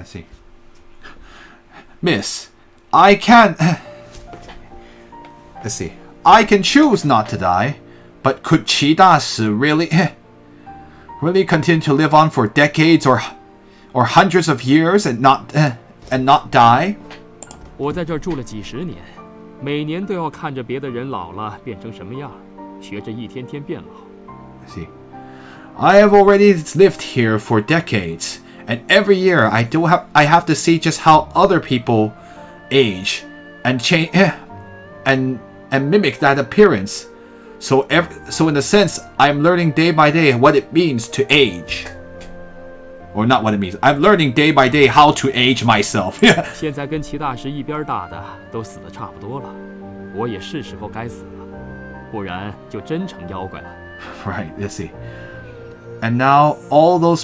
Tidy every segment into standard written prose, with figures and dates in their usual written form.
Let's see. Miss, I can't. Let's see. I can choose not to die, but could 齐大师 really continue to live on for decades or hundreds of years and not die? 我在这儿住了几十年，每年都要看着别的人老了变成什么样，学着一天天变老。Let's see. I have already lived here for decades, and every year I have to see just how other people age and change and mimic that appearance. So in a sense, I'm learning day by day what it means to age. Or not what it means. I'm learning day by day how to age myself. 现在跟齐大师一边大的都死得差不多了，我也是时候该死了，不然就真成妖怪了。Right, let's see. And now all those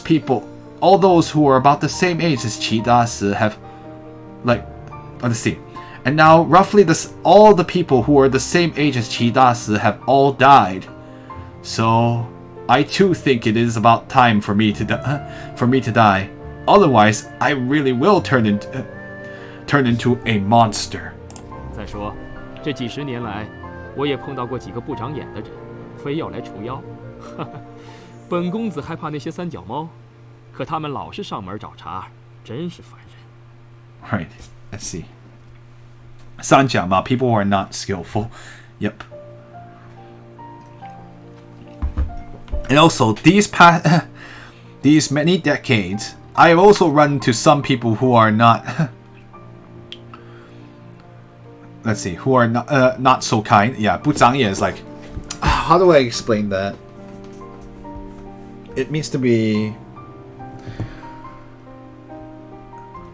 who are about the same age as 齐大师 have, let's see. And now roughly all the people who are the same age as 齐大师 have all died. So I too think it is about time for me to die. Otherwise, I really will turn into a monster. 再说，这几十年来，我也碰到过几个不长眼的人，非要来除妖。本公子还怕那些三脚猫，可他们老是上门找茬，真是烦Right. 人。Let's see. 三脚猫 people who are not skillful. Yep. And also, these many decades, I have also run into some people who are not. Let's see, who are not so kind. Yeah, 不长眼 is like. How do I explain that? It means to be,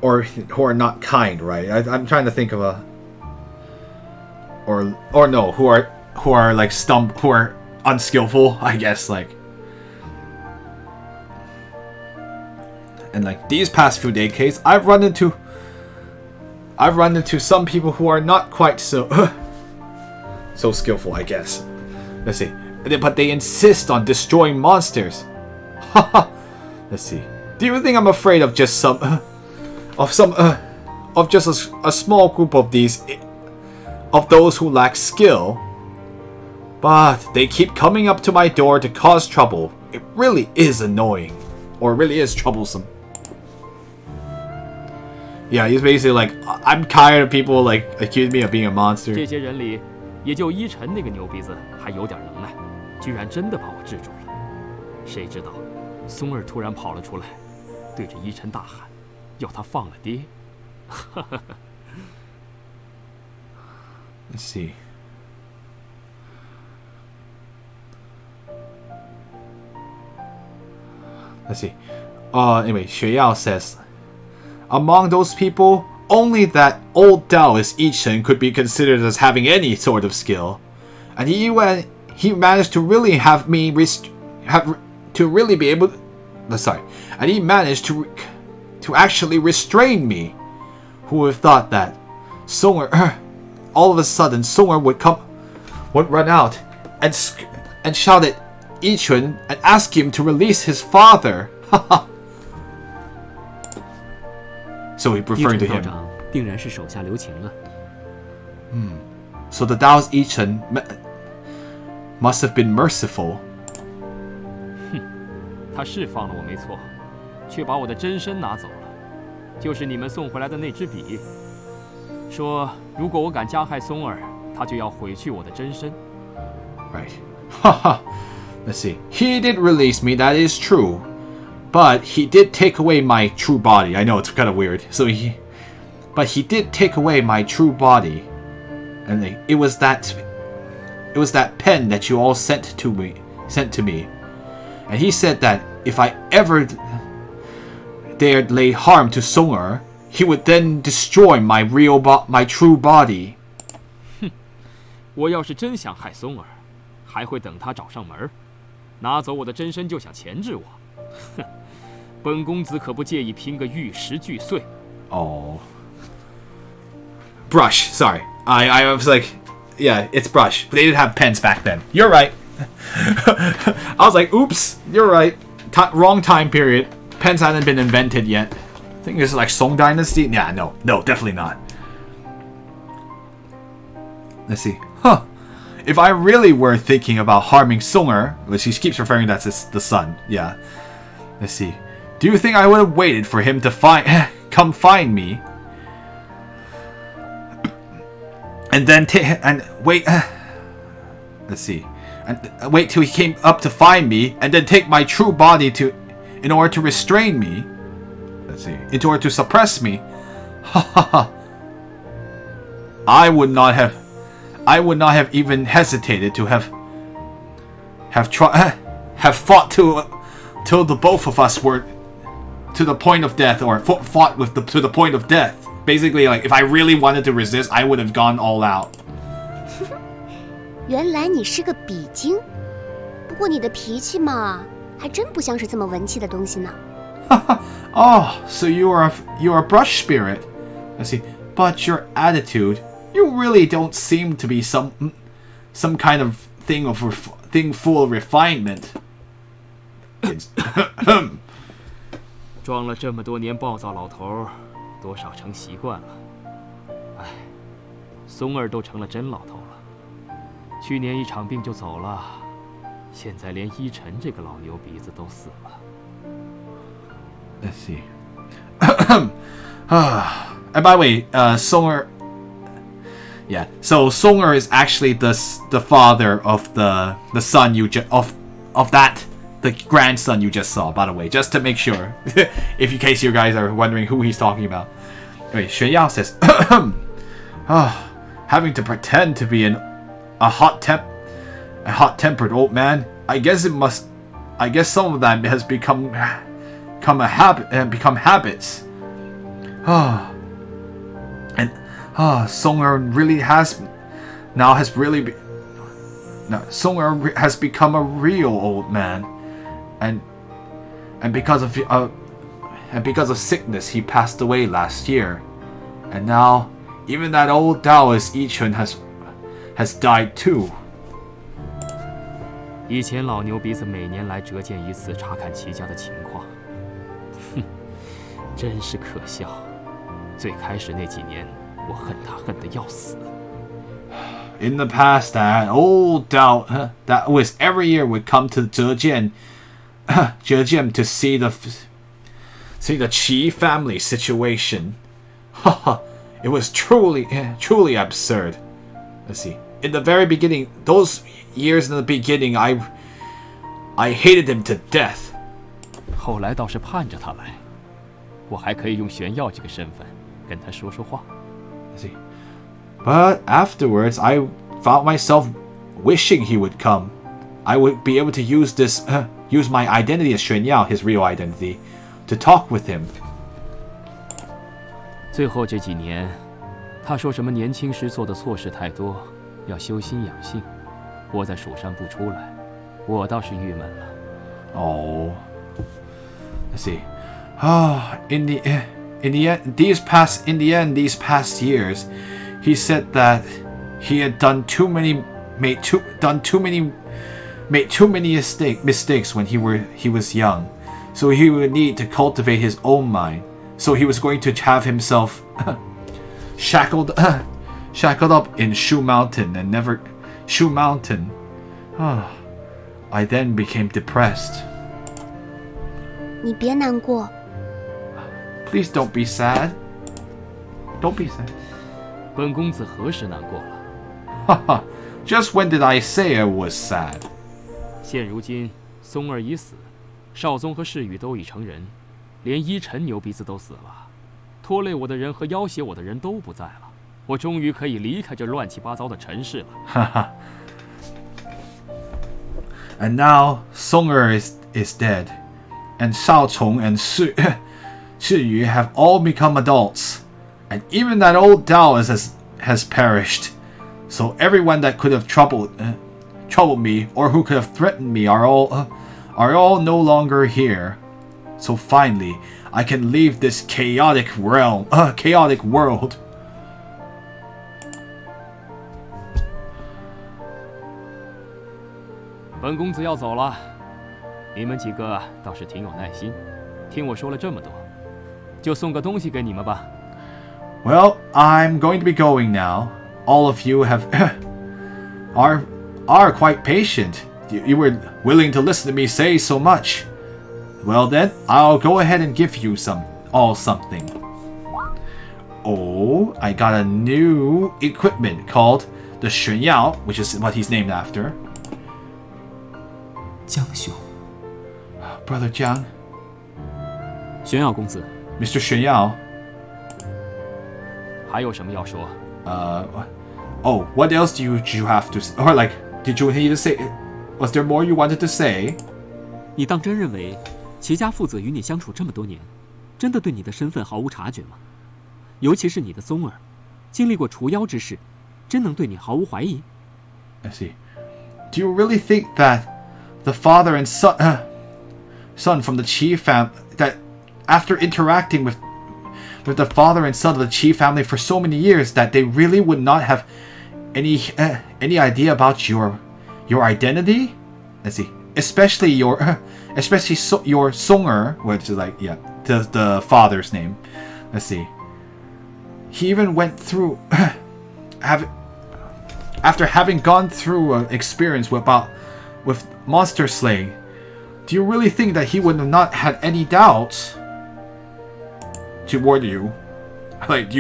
or who are not kind, right? I'm trying to think of a, or no, who are like who are unskillful, I guess, like. And like these past few decades, I've run into some people who are not quite so skillful, I guess. Let's see. But they insist on destroying monsters. Let's see. Do you think I'm afraid of just a small group of those who lack skill? But they keep coming up to my door to cause trouble. It really is annoying, or really is troublesome. Yeah, he's basically like, I'm tired of people like accusing me of being a monster. 这些人里，也就依晨那个牛鼻子还有点能耐，居然真的把我制住了。谁知道，松儿突然跑了出来，对着依晨大喊，要他放了爹。Let's see. Let's see. Anyway, Xue Yao says, among those people, only that old Taoist Yichen could be considered as having any sort of skill, and he managed to really have me really be able. And he managed to actually restrain me. Who would have thought that? Songer, all of a sudden, Songer would run out and shout at Yichen and ask him to release his father. So he referring to him. 定然是手下留情了。So the Taoist Yichen must have been merciful. 他是放了我没错，却把我的真身拿走了，就是你们送回来的那支笔。说如果我敢加害松儿，他就要毁去我的真身。Right. Haha. Let's see. He did release me, that is true. But he did take away my true body. I know it's kind of weird. But he did take away my true body. And it was that pen that you all sent to me. And he said that if I ever dared lay harm to Songer, he would then destroy my true body. 我要是真想害松儿，还会等他找上门，拿走我的真身就想钳制我。哼，本公子可不介意拼个玉石俱碎。Oh. Brush, sorry. I was like, yeah, it's brush. But they didn't have pens back then. You're right. I was like, oops, you're right. Wrong time period. Pens hadn't been invented yet. think it's like Song Dynasty. Yeah, no, definitely not. Let's see. Huh. If I really were thinking about harming Songer, which he keeps referring to as the son. Yeah. Let's see. Do you think I would have waited for him to come find me? And then wait. Let's see. And wait till he came up to find me, and then take my true body in order to restrain me. Let's see. In order to suppress me. Ha ha ha. I would not have even hesitated to have fought till the both of us were to the point of death, or fought to the point of death. Basically, like, if I really wanted to resist, I would have gone all out. 原来你是个比精，不过你的脾气嘛，还真不像是这么文气的东西呢。Oh, so you are a brush spirit. I see. But your attitude, you really don't seem to be some kind of thing full of refinement. 装了这么多年暴躁老头，多少成习惯了。哎，松儿都成了真老头了。去年一场病就走了，现在连依晨这个老牛鼻子都死了。Let's see. And by the way, Songer. Yeah, so Songer is actually the father of the son of the grandson you just saw. By the way, just to make sure, if in case you guys are wondering who he's talking about. Anyway, Xuan Yao says, having to pretend to be a hot-tempered old man. I guess some of that has become a habit and become habits. And Songer really Songer has become a real old man, and because of sickness he passed away last year, and now even that old Taoist Yichun has died too. 以前老牛鼻子每年来折见一次，查看齐家的情况。哼，真是可笑。最开始那几年，我恨他恨得要死。In the past, that old Dao that was every year would come to Zhejian to see the Qi family situation. It was truly absurd. Let's see. In the very beginning, those years in the beginning, I hated him to death. 后来倒是盼着他来，我还可以用玄耀这个身份跟他说说话。Let's see. But afterwards, I found myself wishing he would come. I would be able to use my identity as Xuan Yao, his real identity, to talk with him. 最后这几年，他说什么年轻时做的错事太多，要修心养性，窝在蜀山不出来，我倒是郁闷了。Oh, let's see. In the end, these past years, he said that he had made too many mistakes when he was young, so he would need to cultivate his own mind. So he was going to have himself shackled up in Shu Mountain. I then became depressed. 你别难过。 Please don't be sad. Don't be sad. 本公子何时难过了？ Just when did I say I was sad? 现如今，松儿已死，少宗和世宇都已成人，连依晨牛鼻子都死了，拖累我的人和要挟我的人都不在了，我终于可以离开这乱七八糟的尘世了。And now Songer is dead, and Shao Chong and Shi Yu have all become adults, and even that old Taoist has perished. So everyone that could have troubled me or who could have threatened me are all no longer here. So finally, I can leave this chaotic world. 本公子要走了，你们几个倒是挺有耐心，听我说了这么多。就送个东西给你们吧。Well, I'm going to be going now. All of you have are quite patient. You were willing to listen to me say so much. Well then, I'll go ahead and give you something. Oh, I got a new equipment called the 炫耀, which is what he's named after. 江兄， Brother Jiang, 玄耀公子， Mr. 炫耀. 还有什么要说？ Oh, what else do you have to say? Or like, did you need to say? Was there more you wanted to say? 你当真认为齐家父子与你相处这么多年，真的对你的身份毫无察觉吗？尤其是你的宗儿，经历过除妖之事，真能对你毫无怀疑？ I see. Do you really think that the father and son from the Qi family, that after interacting with the father and son of the Qi family for so many years, that they really would not have any idea about your identity? Let's see. Especially your Songer, which is like the father's name. Let's see. He even went through after having gone through an experience with monster slaying. Do you really think that he would have not had any doubts toward you? Like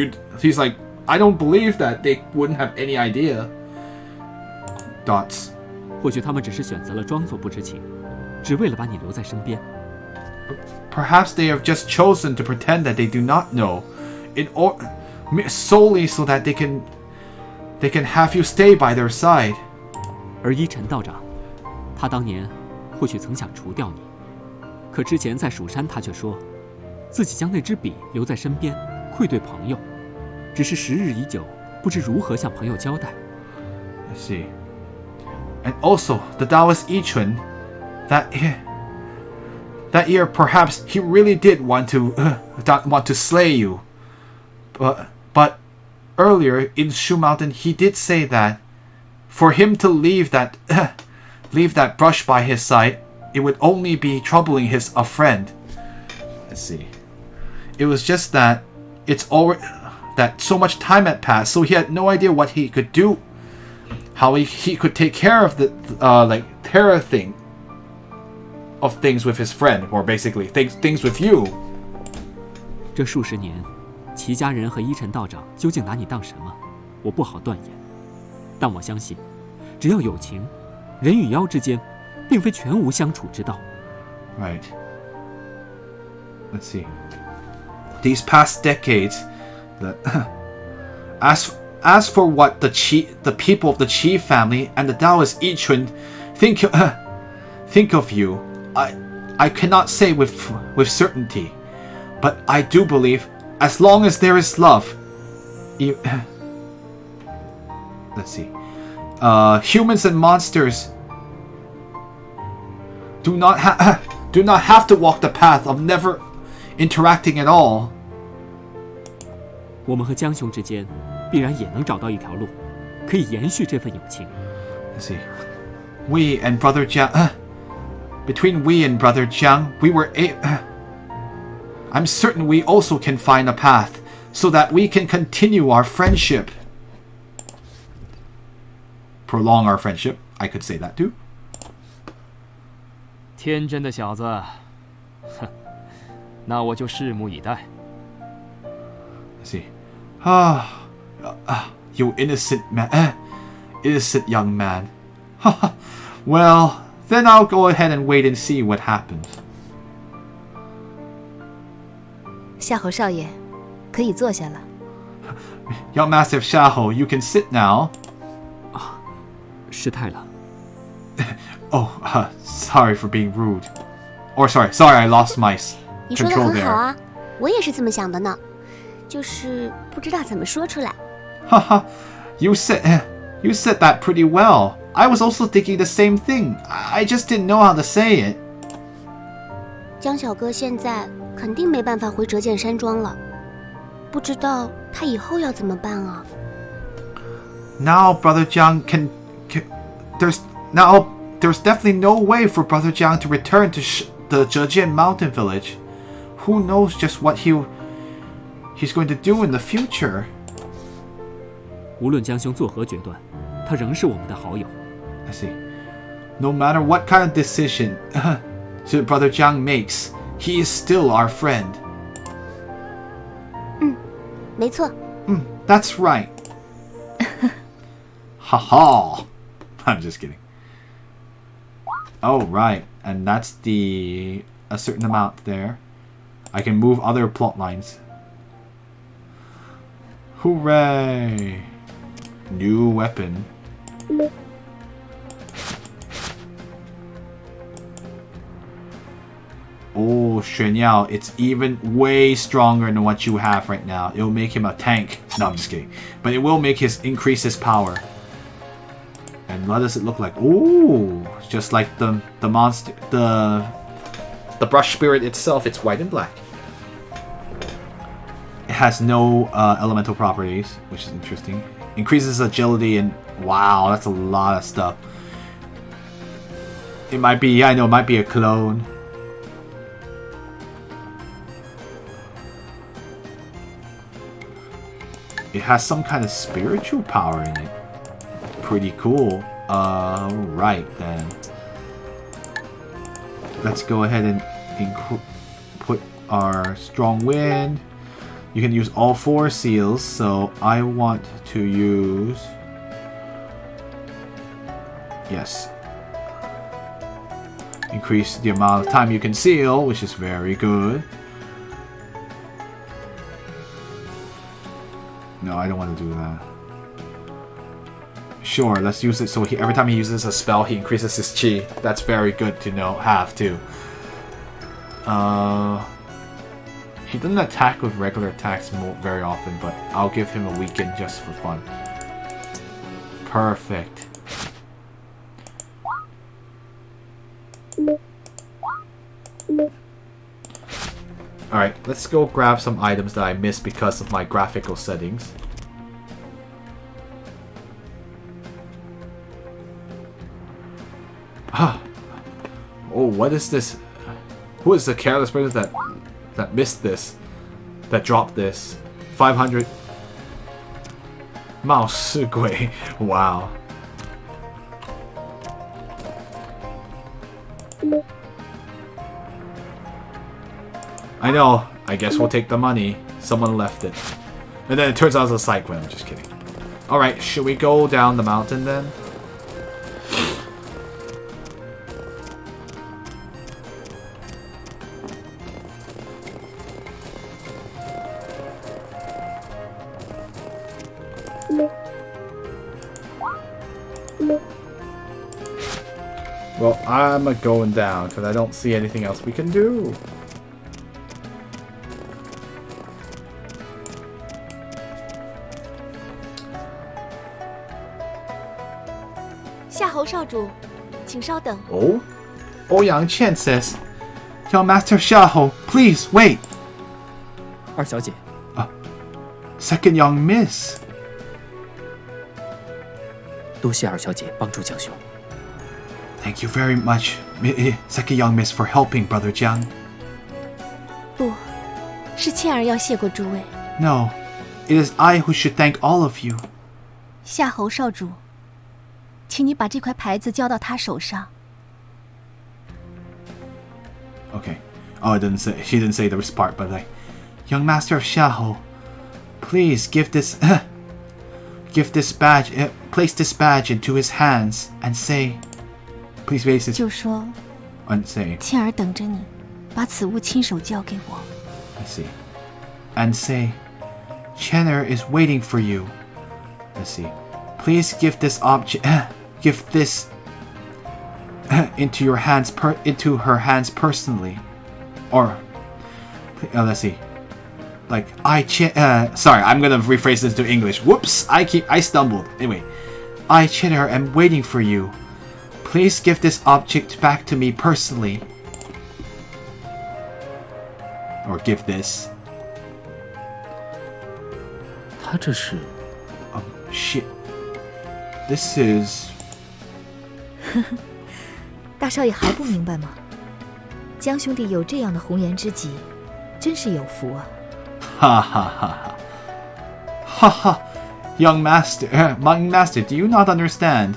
he's like, I don't believe that they wouldn't have any idea. Dots. 或许他们只是选择了装作不知情，只为了把你留在身边。Perhaps they have just chosen to pretend that they do not know, solely so that they can have you stay by their side. 而依晨道长，他当年或许曾想除掉你，可之前在蜀山，他却说自己将那支笔留在身边，愧对朋友。只是时日已久，不知如何向朋友交代。I see. And also, the Taoist Yichun, that year perhaps he really did want to slay you. But earlier in Shu Mountain, he did say that for him to leave that brush by his side, it would only be troubling a friend. Let's see. It was just that that so much time had passed, so he had no idea what he could do, how he could take care of the terror thing of things with his friend, or basically things with you. 这数十年，齐家人和依晨道长究竟拿你当什么，我不好断言。但我相信，只要有情，人与妖之间，并非全无相处之道。 Right. Let's see. These past decades, as for what the people of the Qi family and the Taoist Yichun think of you, I cannot say with certainty, but I do believe, as long as there is love, let's see, humans and monsters do not have to walk the path of never interacting at all. 我们和江兄之间，必然也能找到一条路，可以延续这份友情。 Let's see. We and Brother Jiang, between we and Brother Jiang, I'm certain we also can find a path so that we can continue our friendship. Prolong our friendship. I could say that too. 天真的小子，哼，那我就拭目以待。 Let's see. You innocent young man. Well, then I'll go ahead and wait and see what happens. 夏侯少爷，可以坐下了。 Young Master Xiahou, you can sit now. 失态了。 Oh, sorry for being rude. Or sorry, I lost my 你说的 control 很好 there. 啊，我也是这么想的呢，就是不知道怎么说出来。 Haha, you said that pretty well. I was also thinking the same thing. I just didn't know how to say it. 江小哥现在肯定没办法回折剑山庄了，不知道他以后要怎么办啊？ Now Brother Jiang there's definitely no way for Brother Jiang to return to the Zhejian Mountain Village. Who knows just what he's going to do in the future. 无论江兄作何决断，他仍是我们的好友。I see. No matter what kind of decision Brother Jiang makes, he is still our friend. 没错。That's right. Haha. I'm just kidding. Oh, right. And that's a certain amount there. I can move other plot lines. Hooray! New weapon. Oh, Xuanyao, it's even way stronger than what you have right now. It'll make him a tank. No, I'm just kidding. But it will increase his power. And what does it look like? Ooh, just like the monster, the brush spirit itself. It's white and black. It has no elemental properties, which is interesting. Increases agility and wow, that's a lot of stuff. It might be, yeah, I know, it might be a clone. It has some kind of spiritual power in it. Pretty cool. Right then. Let's go ahead and put our strong wind. You can use all 4 seals, so I want to use... Yes. Increase the amount of time you can seal, which is very good. No, I don't want to do that. Sure, let's use it so every time he uses a spell, he increases his chi. That's very good to have too. He doesn't attack with regular attacks very often, but I'll give him a weaken just for fun. Perfect. Alright, let's go grab some items that I missed because of my graphical settings. Oh, what is this? Who is the careless person that missed this? That dropped this? 500. Mao Shigui. Wow. I know. I guess we'll take the money. Someone left it. And then it turns out it's a side quest. I'm just kidding. Alright, should we go down the mountain then? Well, I'm going down because I don't see anything else we can do. Oh? Ouyang Qian says, Young Master Xiahou, please wait. 二小姐， Second young miss. 多谢二小姐帮助江兄。 Thank you very much, Second young miss, for helping Brother Jiang. 不，是倩儿要谢过诸位。 No, it is I who should thank all of you. 夏侯少主，请你把这块牌子交到他手上。 Okay. Oh, she didn't say the part, but like, Young Master of Xiahou, please give this badge, place this badge into his hands and say, please place it. 就说 And say, 倩儿等着你，把此物亲手交给我。 let's see, and say, Chenner is waiting for you. Let's see, please give this object, give this into your hands, into her hands personally, or let's see. Like, sorry, I'm gonna rephrase this to English. Whoops, I stumbled. Anyway, I, Chenner, am waiting for you. Please give this object back to me personally. Or give this. 他这是 Shit. This is... 大少爷还不明白吗？江兄弟有这样的红颜知己，真是有福啊！ Ha ha ha ha. Ha ha. Young master, do you not understand?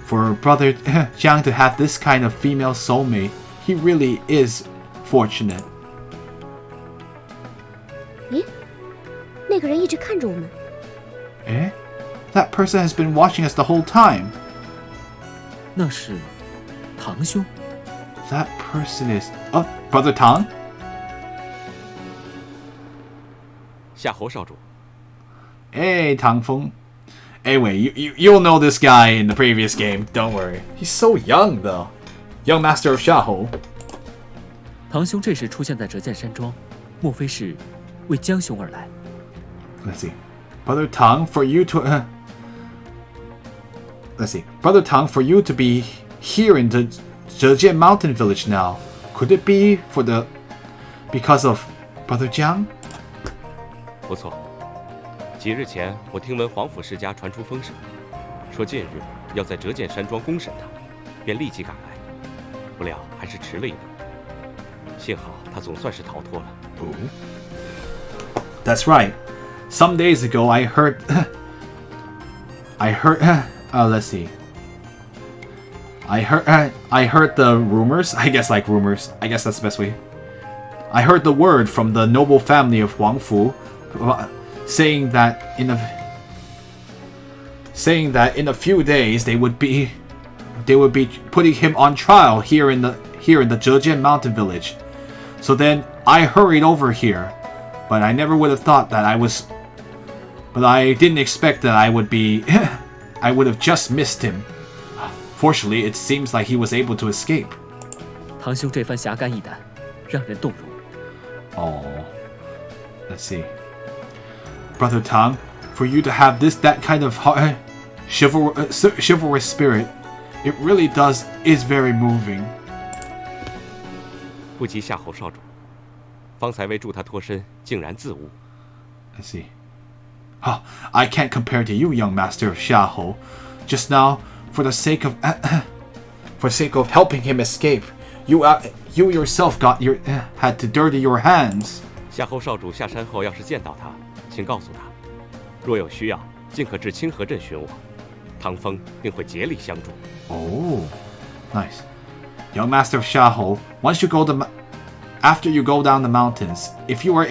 For brother Jiang to have this kind of female soulmate, he really is fortunate. 咦，那个人一直看着我们。Eh? That person has been watching us the whole time. 那是堂兄。That person is... Oh, Brother Tang? 夏侯少主。 Hey, Tang Feng. Anyway, you'll know this guy in the previous game. Don't worry. He's so young, though. Young Master of Xiahou. 堂兄这时出现在折剑山庄，莫非是为江兄而来？ Let's see. Brother Tang, for you to... let's see. Brother Tang, for you to be here in the Zhejian Mountain Village now. Could it be for the... because of Brother Jiang? 不错。几日前，我听闻皇甫世家传出风声，说近日要在折剑山庄公审他，便立即赶来。不料还是迟了一步，幸好他总算是逃脱了。Oh. That's right. Some days ago, I heard. Let's see. I heard the rumors. I guess like rumors. I guess that's the best way. I heard the word from the noble family of Huangfu, saying that in a few days they would be putting him on trial here in the Zhejian Mountain Village. So then I hurried over here, but I never would have thought that but I didn't expect that I would be I would have just missed him. Fortunately, it seems like he was able to escape. 堂兄这番侠肝义胆，让人动容。Oh, let's see. Brother Tang, for you to have that kind of chivalrous spirit, it really is very moving. 不及夏侯少主，方才为助他脱身，竟然自误。 Let's see. Oh, I can't compare to you, young master of Xiahou. Just now, for the sake of helping him escape, you yourself had to dirty your hands. 夏侯少主下山后，要是见到他，请告诉他，若有需要，尽可至清河镇寻我，唐风定会竭力相助。 Oh, nice. Young master of Xiahou, after you go down the mountains, if you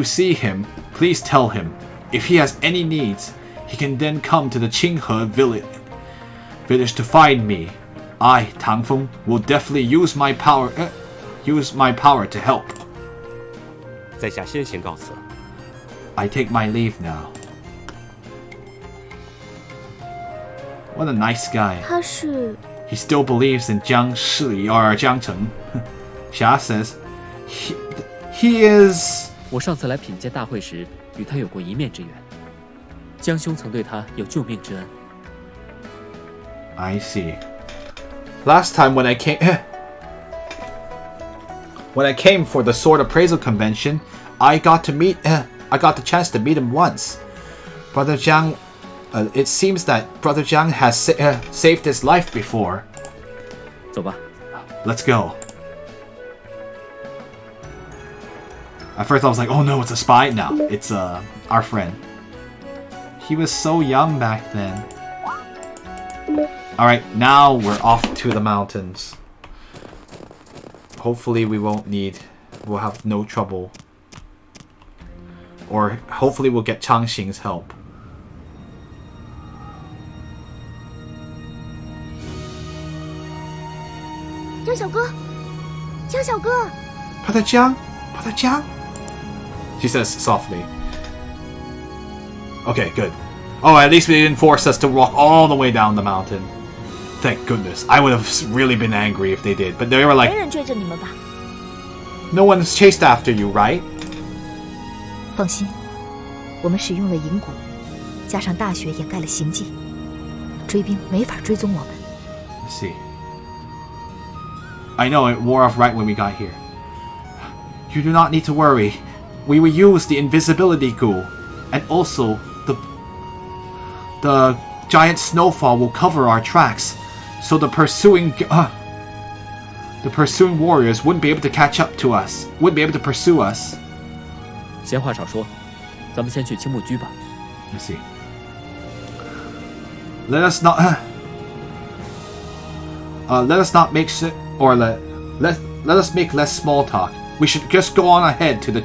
see him, please tell him. If he has any needs, he can then come to the Qinghe village to find me. I, Tang Feng, will definitely use my power to help. 在下先行告辞。 I take my leave now. What a nice guy. 他是 He still believes in Jiang Shi or Jiang Cheng. Xia says he is. 我上次来品鉴大会时，与他有过一面之缘。江兄曾对他有救命之恩。 I see. Last time when I came for the sword appraisal convention, I got the chance to meet him once. Brother Jiang, it seems that Brother Jiang has saved his life before. 走吧。 Let's go. At first I was like, oh no, it's a spy. No, it's our friend. He was so young back then. Alright, now we're off to the mountains. Hopefully we'll have no trouble. Or hopefully we'll get Changxing's help. Brother Jiang? Brother Jiang? She says softly. Okay, good. Oh, at least they didn't force us to walk all the way down the mountain. Thank goodness. I would have really been angry if they did. But they were like, 没人追着你们吧？ no one's chased after you, right? 放心，我们使用了银蛊，加上大雪掩盖了行迹，追兵没法追踪我们。 Let's see. I know it wore off right when we got here. You do not need to worry. We will use the invisibility goo, and also the giant snowfall will cover our tracks, so the pursuing warriors wouldn't be able to catch up to us. Wouldn't be able to pursue us. 闲话少说，咱们先去青木居吧。Let's see. Let us not make let us make less small talk. We should just go on ahead to the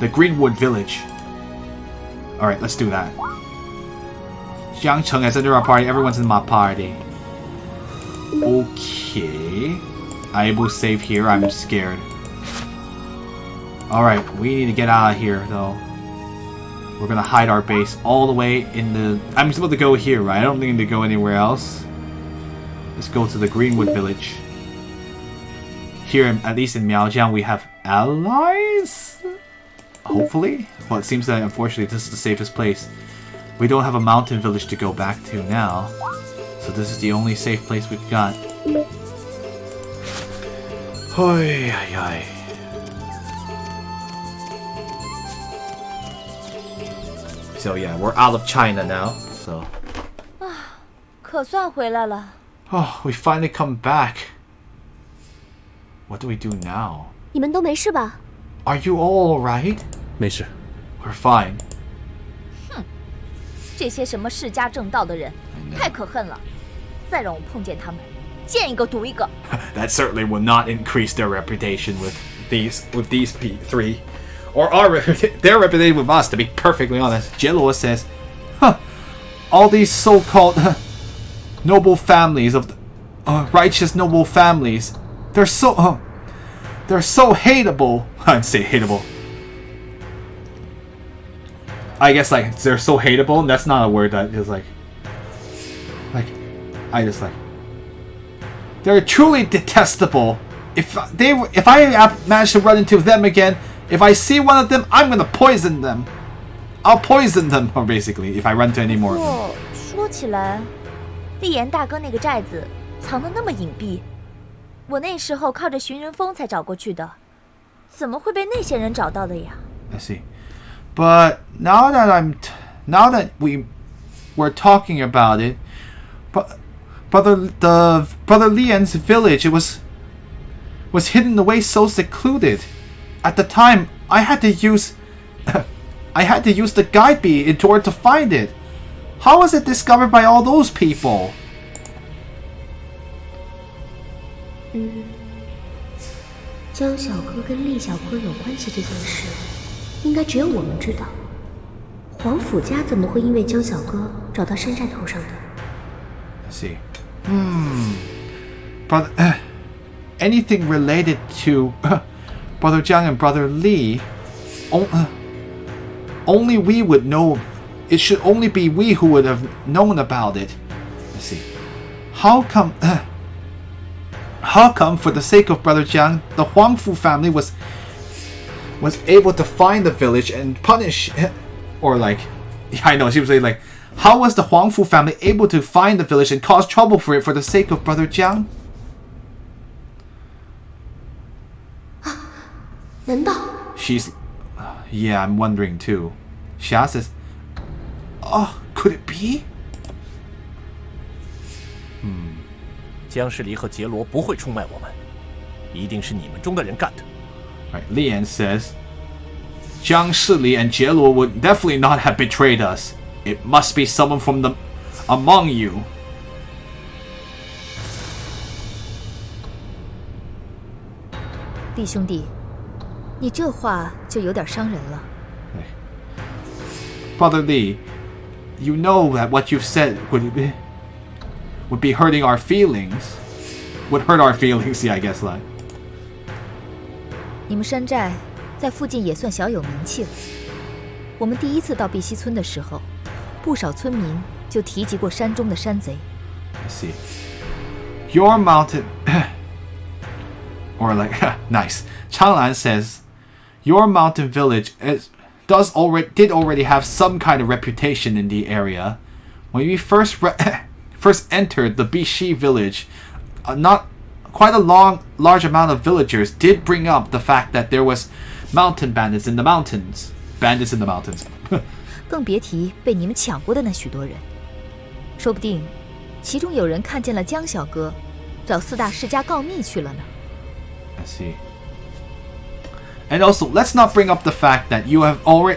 Greenwood village. All right, let's do that. Jiang Cheng has entered our party. Everyone's in my party. Okay. I will save here. I'm scared. All right, we need to get out of here though. We're gonna hide our base all the way in the... I'm supposed to go here, right? I don't need to go anywhere else. Let's go to the Greenwood village. Here, at least in Miaojiang, we have allies? Hopefully? Well, it seems that unfortunately this is the safest place. We don't have a mountain village to go back to now. So this is the only safe place we've got. Hoi, ai, ai. So yeah, we're out of China now. So. 可算回来了。 Oh, we finally come back. What do we do now? 你们都没事吧？ Are you all alright? 没事。 We're fine. 这些什么世家正道的人，太可恨了！再让我碰见他们，见一个毒一个。That certainly will not increase their reputation with these three, or their reputation with us. To be perfectly honest, Jelua says, "Huh, all these so-called noble families of righteous noble families, they're so hateable." I'd say hateable. I guess like they're so hateable, and that's not a word that is like I just like they're truly detestable. If I manage to run into them again, if I see one of them, I'm gonna poison them. I'll poison them, or basically, if I run to any more of them. 不过说起来，立言大哥那个寨子藏得那么隐蔽，我那时候靠着寻人风才找过去的，怎么会被那些人找到的呀？ I see. But now that we're talking about it, Brother Lian's village, it was hidden away so secluded. At the time, I had to use the guide bee in order to find it. How was it discovered by all those people? 江小哥跟厉小哥有关系这件事，应该只有我们知道。皇甫家怎么会因为江小哥找到山寨头上的？ Let's see. Brother, anything related to Brother Jiang and Brother Li, only we would know. It should only be we who would have known about it. Let's see. How come, for the sake of Brother Jiang, the Huangfu family was able to find the village and punish, or like, I know she was saying like, how was the Huangfu family able to find the village and cause trouble for it for the sake of Brother Jiang? 难道 She's, yeah, I'm wondering too. Xia says, oh, could it be? 江世离和杰罗不会出卖我们，一定是你们中的人干的。 Right, Lian says, Jiang Shili and Jieluo would definitely not have betrayed us. It must be someone from among you. 弟兄弟，你这话就有点伤人了。 Brother Li, you know that what you've said would be hurting our feelings. Would hurt our feelings, yeah, I guess like. 你们山寨在附近也算小有名气了。我们第一次到碧溪村的时候，不少村民就提及过山中的山贼。 Let's see. Your mountain, or like, nice. Changlan says, your mountain village did already have some kind of reputation in the area. When we first entered the Bishi village, not quite a large amount of villagers did bring up the fact that there was mountain bandits in the mountains. Bandits in the mountains. 更别提被你们抢过的那许多人，说不定其中有人看见了江小哥，找四大世家告密去了呢。 Let's see. And also, let's not bring up the fact that you have already